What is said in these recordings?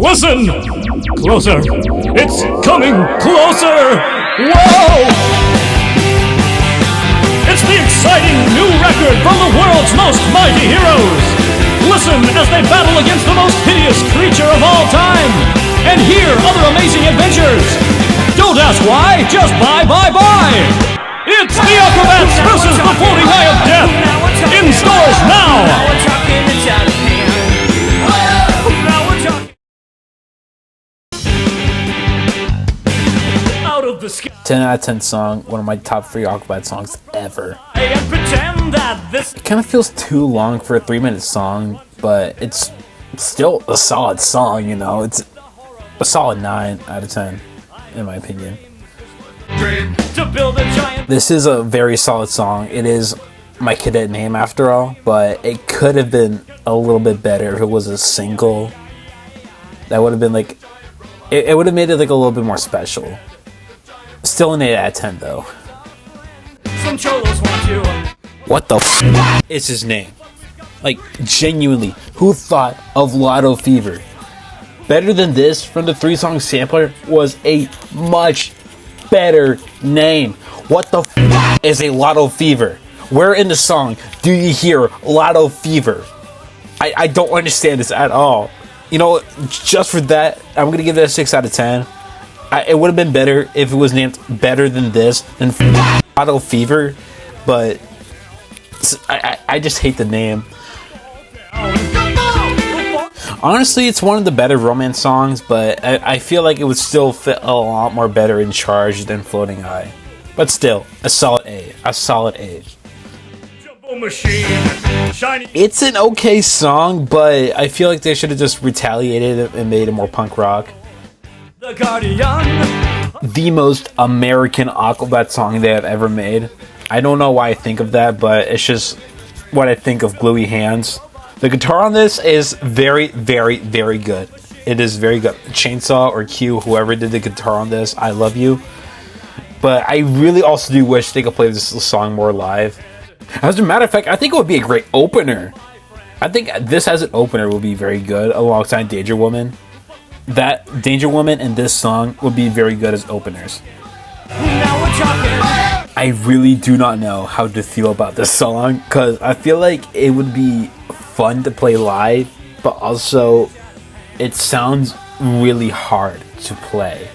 Listen! Closer! It's coming closer! Whoa! It's the exciting new record from the world's most mighty heroes! Listen as they battle against the most hideous creature of all time! And hear other amazing adventures! Don't ask why, just buy! It's the Comets versus the Floating Eye of Death! In stores now! 10 out of 10 song, one of my top 3 Aquabat songs ever. It kind of feels too long for a 3-minute song, but it's still a solid song, you know. It's a solid 9 out of 10, in my opinion. This is a very solid song. It is my cadet name after all, but it could have been a little bit better if it was a single. That would have been like, it would have made it like a little bit more special. Still an 8 out of 10 though. What the f is his name? Like, genuinely, who thought of Lotto Fever? Better Than This from the 3-song sampler was a much better name. What the f is a Lotto Fever? Where in the song do you hear Lotto Fever? I don't understand this at all. You know, just for that, I'm going to give that a 6 out of 10. It would have been better if it was named Better Than This than Lotto Fever, but I just hate the name. Honestly, it's one of the better romance songs, but I feel like it would still fit a lot more better in Charge than Floating Eye. But still, a solid A. A solid A. It's an okay song, but I feel like they should have just retaliated and made it more punk rock. The most American Aquabat song they have ever made. I don't know why I think of that, but it's just what I think of Gluey Hands. The guitar on this is very, very, very good. It is very good. Chainsaw or Q, whoever did the guitar on this, I love you. But I really also do wish they could play this song more live. As a matter of fact, I think it would be a great opener. I think this as an opener would be very good alongside Danger Woman. That Danger Woman and this song would be very good as openers. I really do not know how to feel about this song because I feel like it would be fun to play live, but also it sounds really hard to play.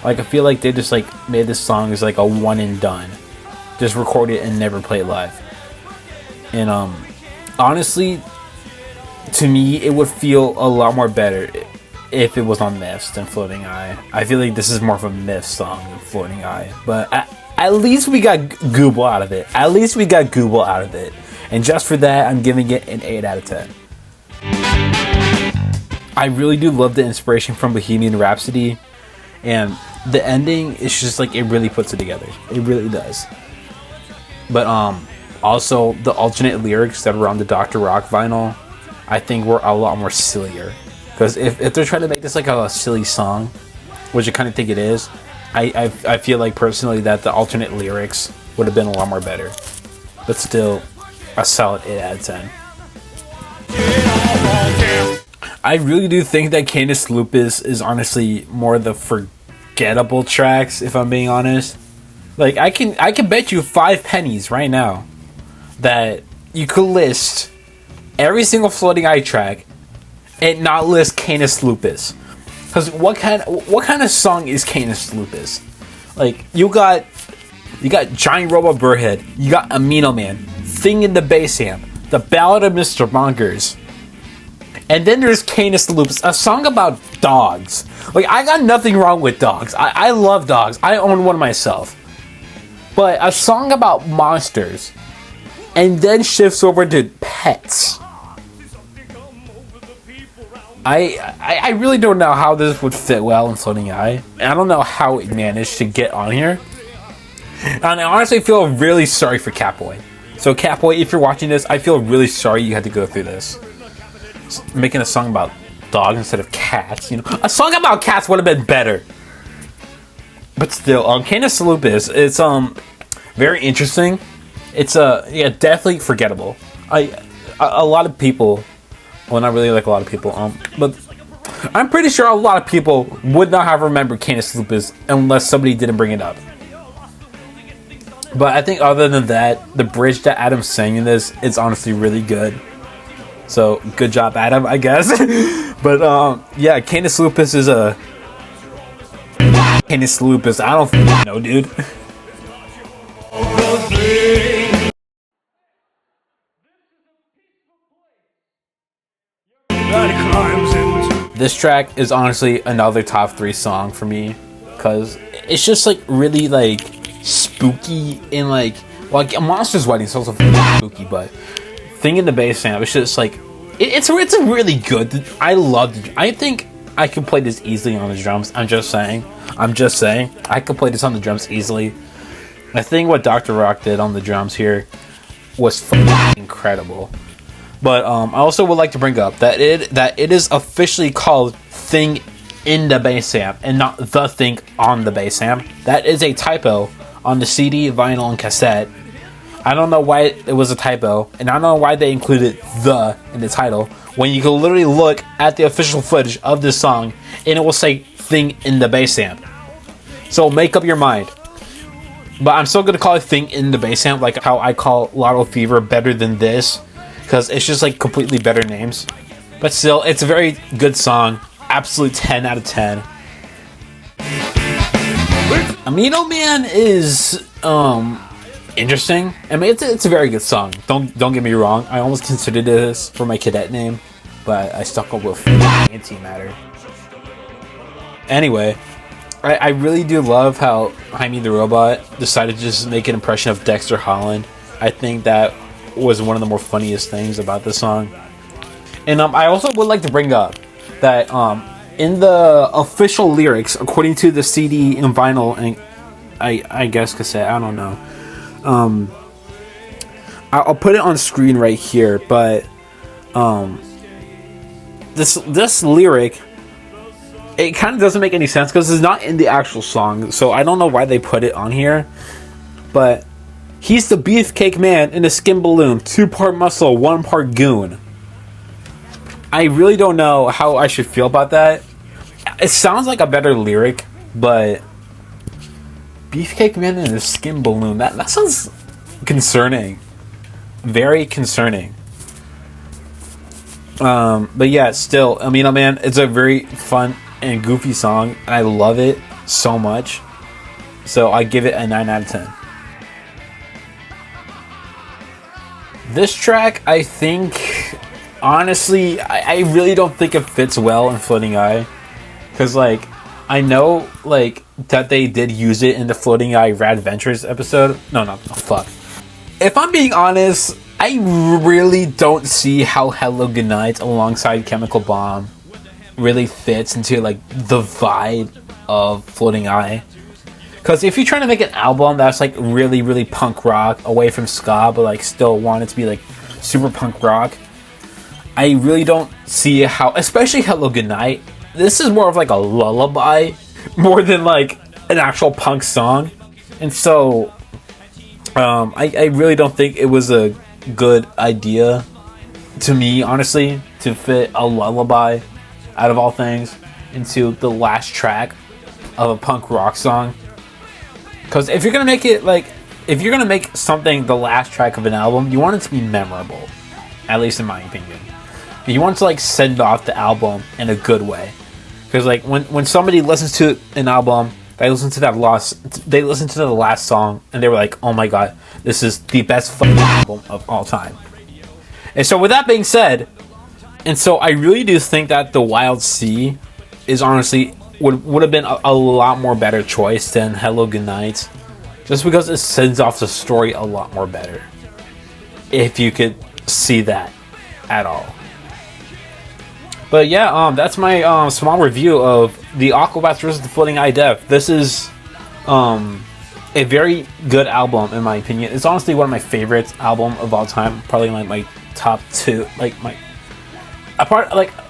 Like, I feel like they just like made this song as like a one and done. Just record it and never play it live. And honestly, to me, it would feel a lot more better if it was on Myths than Floating Eye. I feel like this is more of a Myths song than Floating Eye. But at least we got Google out of it. At least we got Google out of it. And just for that, I'm giving it an 8 out of 10. I really do love the inspiration from Bohemian Rhapsody. And the ending is just like, it really puts it together. It really does. But also the alternate lyrics that were on the Dr. Rock vinyl, I think were a lot more sillier. Because if they're trying to make this like a silly song, which I kind of think it is, I feel like personally that the alternate lyrics would have been a lot more better. But still, a solid 8 out of 10. I really do think that Canis Lupus is honestly more the forgettable tracks, if I'm being honest. Like, I can bet you 5 pennies right now that you could list every single Floating Eye track and not list Canis Lupus. Because what kind of song is Canis Lupus? Like, you got Giant Robot Burrhead, you got Amino Man, Thing in the Bass Amp, The Ballad of Mr. Bonkers, and then there's Canis Lupus, a song about dogs. Like, I got nothing wrong with dogs. I love dogs. I own one myself. But a song about monsters, and then shifts over to pets. I really don't know how this would fit well in Floating Eye. And I don't know how it managed to get on here. And I honestly feel really sorry for Catboy. So Catboy, if you're watching this, I feel really sorry you had to go through this. Making a song about dogs instead of cats, you know. A song about cats would have been better. But still, Canis Lupus, it's very interesting. It's definitely forgettable. A lot of people, well, not really like a lot of people, but I'm pretty sure a lot of people would not have remembered Canis Lupus unless somebody didn't bring it up. But I think other than that, the bridge that Adam sang in this is honestly really good. So good job, Adam, I guess. But yeah, Canis Lupus is a Canis Lupus. I don't know, dude. This track is honestly another top 3 song for me, because it's just like really like spooky and like Monster's Wedding is also spooky, but Thing in the Bass Amp, it's just like it's a really good. I love it. I think I could play this easily on the drums. I'm just saying I could play this on the drums easily. I think what Dr. Rock did on the drums here was incredible. But I also would like to bring up that it is officially called Thing in the Bass Amp and not The Thing on the Bass Amp. That is a typo on the CD, vinyl, and cassette. I don't know why it was a typo, and I don't know why they included "the" in the title when you can literally look at the official footage of this song and it will say "Thing in the Bass Amp." So make up your mind. But I'm still gonna call it "Thing in the Bass Amp," like how I call Lotto Fever better than this, because it's just like completely better names. But still, it's a very good song. Absolute 10 out of 10. Amino Man is interesting. I mean, it's a very good song. Don't get me wrong. I almost considered this for my cadet name, but I stuck up with Antimatter. Anyway, I really do love how Jaime the Robot decided to just make an impression of Dexter Holland. I think that was one of the more funniest things about this song. And I also would like to bring up that in the official lyrics, according to the CD and vinyl and I guess cassette, I don't know. I'll put it on screen right here, but this lyric, it kind of doesn't make any sense because it's not in the actual song, so I don't know why they put it on here. But he's the beefcake man in a skin balloon, 2-part muscle, 1-part goon. I really don't know how I should feel about that. It sounds like a better lyric, but beefcake man in a skin balloon, that sounds concerning. Very concerning. But yeah, still, Amino Man, it's a very fun and goofy song. I love it so much. So I give it a 9 out of 10. This track, I think, honestly, I really don't think it fits well in Floating Eye. Because, like, I know, like, that they did use it in the Floating Eye Rad Ventures episode. No, fuck. If I'm being honest, I really don't see how Hello Goodnight alongside Chemical Bomb really fits into, like, the vibe of Floating Eye. Because if you're trying to make an album that's, like, really, really punk rock, away from ska, but, like, still want it to be, like, super punk rock, I really don't see how, especially Hello Goodnight, this is more of, like, a lullaby, more than, like, an actual punk song. And so, I really don't think it was a good idea, to me, honestly, to fit a lullaby, out of all things, into the last track of a punk rock song. Because if you're gonna make it, like, if you're gonna make something the last track of an album, you want it to be memorable, at least in my opinion. You want to, like, send off the album in a good way. Because, like, when somebody listens to an album, they listen to the last song, and they were like, oh my god, this is the best fucking album of all time. And so with that being said, and so I really do think that The Wild Sea is honestly would have been a lot more better choice than Hello Goodnight, just because it sends off the story a lot more better, if you could see that at all. But yeah, that's my small review of the Aquabats versus the Floating Eye Death. This is a very good album in my opinion. It's honestly one of my favorite album of all time. Probably like my top 2, like my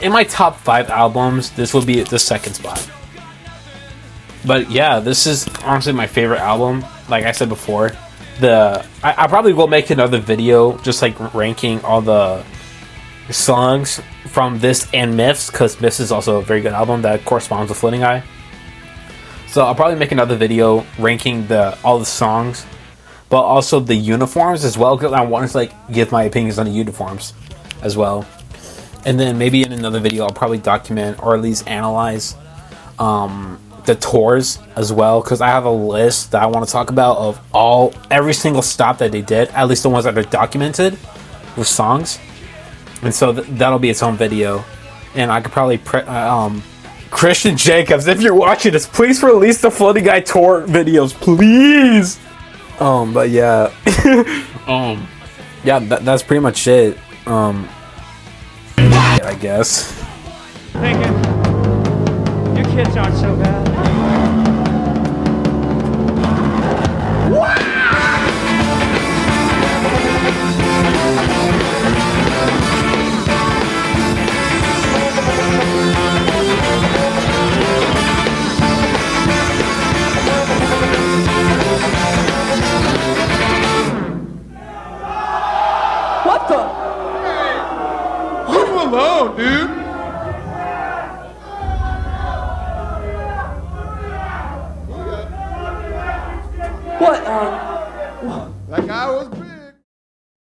in my top 5 albums, this would be the second spot. But yeah, this is honestly my favorite album. Like I said before, I probably will make another video just like ranking all the songs from this and Myths, because Myths is also a very good album that corresponds with Floating Eye. So I'll probably make another video ranking all the songs, but also the uniforms as well, because I want to like give my opinions on the uniforms as well. And then maybe in another video I'll probably document or at least analyze the tours as well, because I have a list that I want to talk about of every single stop that they did, at least the ones that are documented with songs. And so that'll be its own video. And I could probably Christian Jacobs, if you're watching this, please release the Floating Guy tour videos, please. But yeah, yeah, that's pretty much it. I guess. Thinking, your kids aren't so bad. What the? Leave him alone, dude. What? Like I was